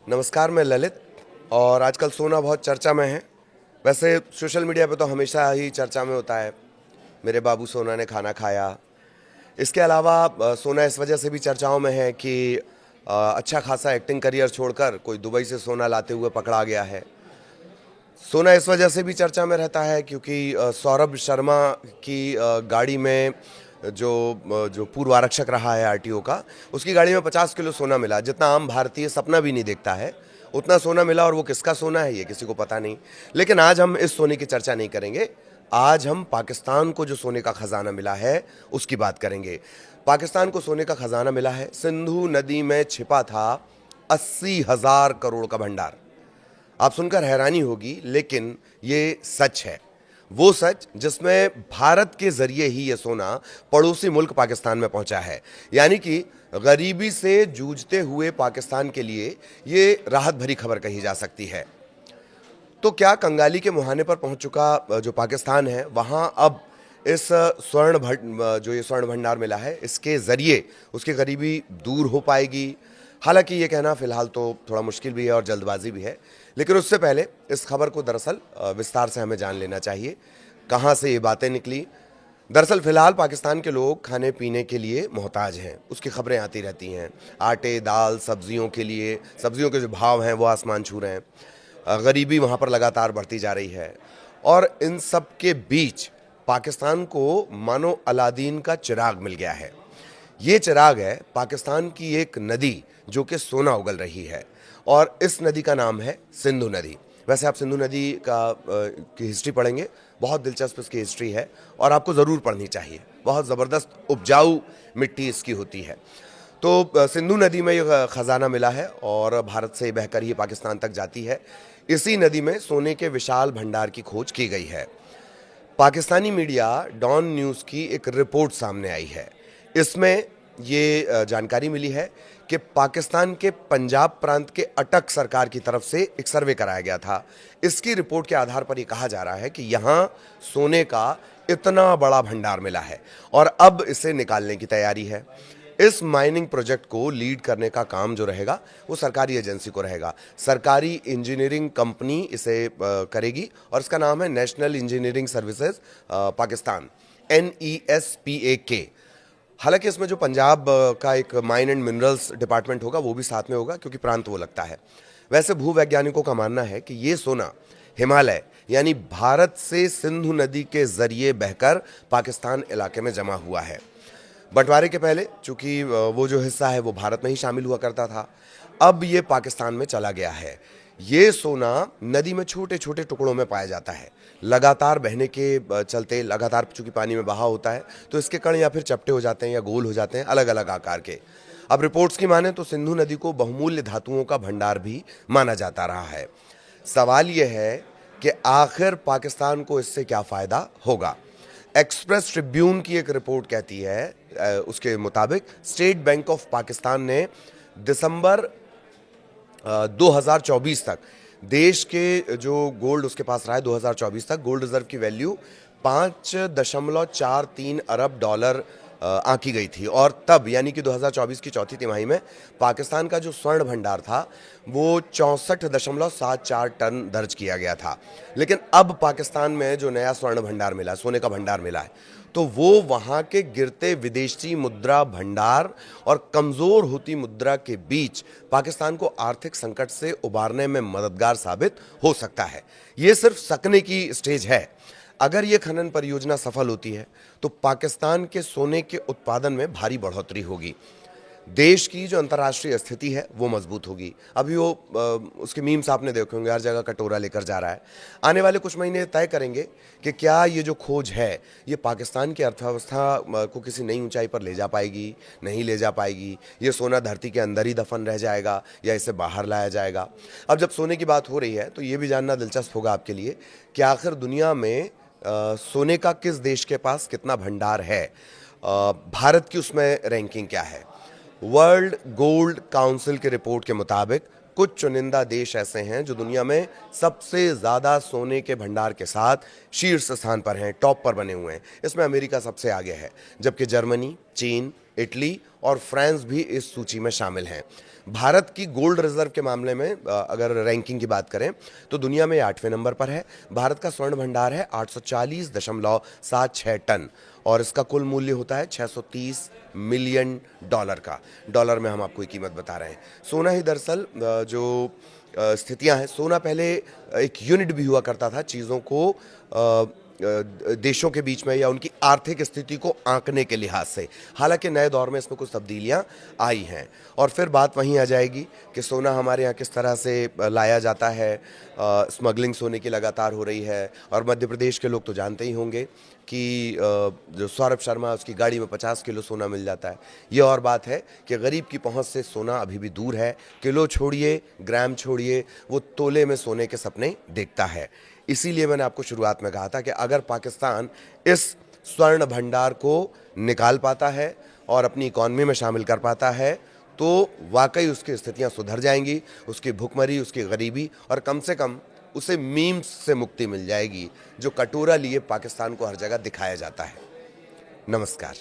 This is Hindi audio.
नमस्कार, मैं ललित। और आजकल सोना बहुत चर्चा में है। वैसे सोशल मीडिया पे तो हमेशा ही चर्चा में होता है, मेरे बाबू सोना ने खाना खाया। इसके अलावा सोना इस वजह से भी चर्चाओं में है कि अच्छा खासा एक्टिंग करियर छोड़कर कोई दुबई से सोना लाते हुए पकड़ा गया है। सोना इस वजह से भी चर्चा में रहता है क्योंकि सौरभ शर्मा की गाड़ी में जो पूर्व आरक्षक रहा है आरटीओ का, उसकी गाड़ी में 50 किलो सोना मिला, जितना आम भारतीय सपना भी नहीं देखता है उतना सोना मिला। और वो किसका सोना है ये किसी को पता नहीं। लेकिन आज हम इस सोने की चर्चा नहीं करेंगे। आज हम पाकिस्तान को जो सोने का खजाना मिला है उसकी बात करेंगे। पाकिस्तान को सोने का खजाना मिला है। सिंधु नदी में छिपा था 80,000 करोड़ का भंडार। आप सुनकर हैरानी होगी, लेकिन ये सच है। वो सच जिसमें भारत के जरिए ही ये सोना पड़ोसी मुल्क पाकिस्तान में पहुंचा है। यानी कि गरीबी से जूझते हुए पाकिस्तान के लिए ये राहत भरी खबर कही जा सकती है। तो क्या कंगाली के मुहाने पर पहुंच चुका जो पाकिस्तान है, वहां अब इस जो ये स्वर्ण भंडार मिला है, इसके जरिए उसकी गरीबी दूर हो पाएगी? हालांकि ये कहना फिलहाल तो थोड़ा मुश्किल भी है और जल्दबाजी भी है। लेकिन उससे पहले इस खबर को दरअसल विस्तार से हमें जान लेना चाहिए, कहाँ से ये बातें निकली। दरअसल फिलहाल पाकिस्तान के लोग खाने पीने के लिए मोहताज हैं, उसकी खबरें आती रहती हैं। आटे, दाल, सब्जियों के लिए, सब्जियों के जो भाव हैं वो आसमान छू रहे हैं। गरीबी वहाँ पर लगातार बढ़ती जा रही है। और इन सब के बीच पाकिस्तान को मानो अलादीन का चिराग मिल गया है। ये चिराग है पाकिस्तान की एक नदी जो कि सोना उगल रही है, और इस नदी का नाम है सिंधु नदी। वैसे आप सिंधु नदी की हिस्ट्री पढ़ेंगे, बहुत दिलचस्प इसकी हिस्ट्री है और आपको ज़रूर पढ़नी चाहिए। बहुत ज़बरदस्त उपजाऊ मिट्टी इसकी होती है। तो सिंधु नदी में ये ख़जाना मिला है और भारत से बहकर ही पाकिस्तान तक जाती है। इसी नदी में सोने के विशाल भंडार की खोज की गई है। पाकिस्तानी मीडिया डॉन न्यूज़ की एक रिपोर्ट सामने आई है। इसमें ये जानकारी मिली है कि पाकिस्तान के पंजाब प्रांत के अटक सरकार की तरफ से एक सर्वे कराया गया था। इसकी रिपोर्ट के आधार पर ये कहा जा रहा है कि यहाँ सोने का इतना बड़ा भंडार मिला है और अब इसे निकालने की तैयारी है। इस माइनिंग प्रोजेक्ट को लीड करने का काम जो रहेगा वो सरकारी एजेंसी को रहेगा। सरकारी इंजीनियरिंग कंपनी इसे करेगी और इसका नाम है national engineering services Pakistan, NESPAK। हालांकि इसमें जो पंजाब का एक माइन एंड मिनरल्स डिपार्टमेंट होगा वो भी साथ में होगा, क्योंकि प्रांत वो लगता है। वैसे भूवैज्ञानिकों का मानना है कि ये सोना हिमालय यानी भारत से सिंधु नदी के जरिए बहकर पाकिस्तान इलाके में जमा हुआ है। बंटवारे के पहले चूंकि वो जो हिस्सा है वो भारत में ही शामिल हुआ करता था, अब ये पाकिस्तान में चला गया है। ये सोना नदी में छोटे छोटे टुकड़ों में पाया जाता है। लगातार बहने के चलते, लगातार चूंकि पानी में बहाव होता है तो इसके कण या फिर चपटे हो जाते हैं या गोल हो जाते हैं, अलग अलग आकार के। अब रिपोर्ट्स की माने तो सिंधु नदी को बहुमूल्य धातुओं का भंडार भी माना जाता रहा है। सवाल यह है कि आखिर पाकिस्तान को इससे क्या फ़ायदा होगा। एक्सप्रेस ट्रिब्यून की एक रिपोर्ट कहती है, उसके मुताबिक स्टेट बैंक ऑफ पाकिस्तान ने दिसंबर 2024 तक देश के जो गोल्ड उसके पास रहा है, 2024 तक गोल्ड रिजर्व की वैल्यू 5.43 अरब डॉलर आंकी गई थी। और तब यानी कि 2024 की चौथी तिमाही में पाकिस्तान का जो स्वर्ण भंडार था वो 64.74 टन दर्ज किया गया था। लेकिन अब पाकिस्तान में जो नया स्वर्ण भंडार मिला, सोने का भंडार मिला है, तो वो वहाँ के गिरते विदेशी मुद्रा भंडार और कमज़ोर होती मुद्रा के बीच पाकिस्तान को आर्थिक संकट से उबारने में मददगार साबित हो सकता है। ये सिर्फ सकने की स्टेज है। अगर ये खनन परियोजना सफल होती है तो पाकिस्तान के सोने के उत्पादन में भारी बढ़ोतरी होगी। देश की जो अंतर्राष्ट्रीय स्थिति है वो मजबूत होगी। अभी वो उसके मीम्स आपने देखे होंगे, हर जगह कटोरा लेकर जा रहा है। आने वाले कुछ महीने तय करेंगे कि क्या ये जो खोज है ये पाकिस्तान की अर्थव्यवस्था को किसी नई ऊंचाई पर ले जा पाएगी, नहीं ले जा पाएगी। ये सोना धरती के अंदर ही दफन रह जाएगा या इसे बाहर लाया जाएगा। अब जब सोने की बात हो रही है तो ये भी जानना दिलचस्प होगा आपके लिए कि आखिर दुनिया में सोने का किस देश के पास कितना भंडार है। भारत की उसमें रैंकिंग क्या है। वर्ल्ड गोल्ड काउंसिल की रिपोर्ट के मुताबिक कुछ चुनिंदा देश ऐसे हैं जो दुनिया में सबसे ज़्यादा सोने के भंडार के साथ शीर्ष स्थान पर हैं, टॉप पर बने हुए हैं। इसमें अमेरिका सबसे आगे है, जबकि जर्मनी, चीन, इटली और फ्रांस भी इस सूची में शामिल हैं। भारत की गोल्ड रिजर्व के मामले में अगर रैंकिंग की बात करें तो दुनिया में 8वें नंबर पर है। भारत का स्वर्ण भंडार है 840.76 टन और इसका कुल मूल्य होता है 630 मिलियन डॉलर का। डॉलर में हम आपको कीमत बता रहे हैं। सोना ही दरअसल जो स्थितियां हैं, सोना पहले एक यूनिट भी हुआ करता था चीज़ों को देशों के बीच में या उनकी आर्थिक स्थिति को आंकने के लिहाज से। हालांकि नए दौर में इसमें कुछ तब्दीलियां आई हैं और फिर बात वहीं आ जाएगी कि सोना हमारे यहाँ किस तरह से लाया जाता है। स्मगलिंग सोने की लगातार हो रही है और मध्य प्रदेश के लोग तो जानते ही होंगे कि जो सौरभ शर्मा उसकी गाड़ी में 50 किलो सोना मिल जाता है। ये और बात है कि गरीब की पहुंच से सोना अभी भी दूर है। किलो छोड़िए, ग्राम छोड़िए, वो तोले में सोने के सपने देखता है। इसीलिए मैंने आपको शुरुआत में कहा था कि अगर पाकिस्तान इस स्वर्ण भंडार को निकाल पाता है और अपनी इकॉनमी में शामिल कर पाता है तो वाकई उसकी स्थितियां सुधर जाएंगी, उसकी भुखमरी, उसकी गरीबी और कम से कम उसे मीम्स से मुक्ति मिल जाएगी जो कटोरा लिए पाकिस्तान को हर जगह दिखाया जाता है। नमस्कार।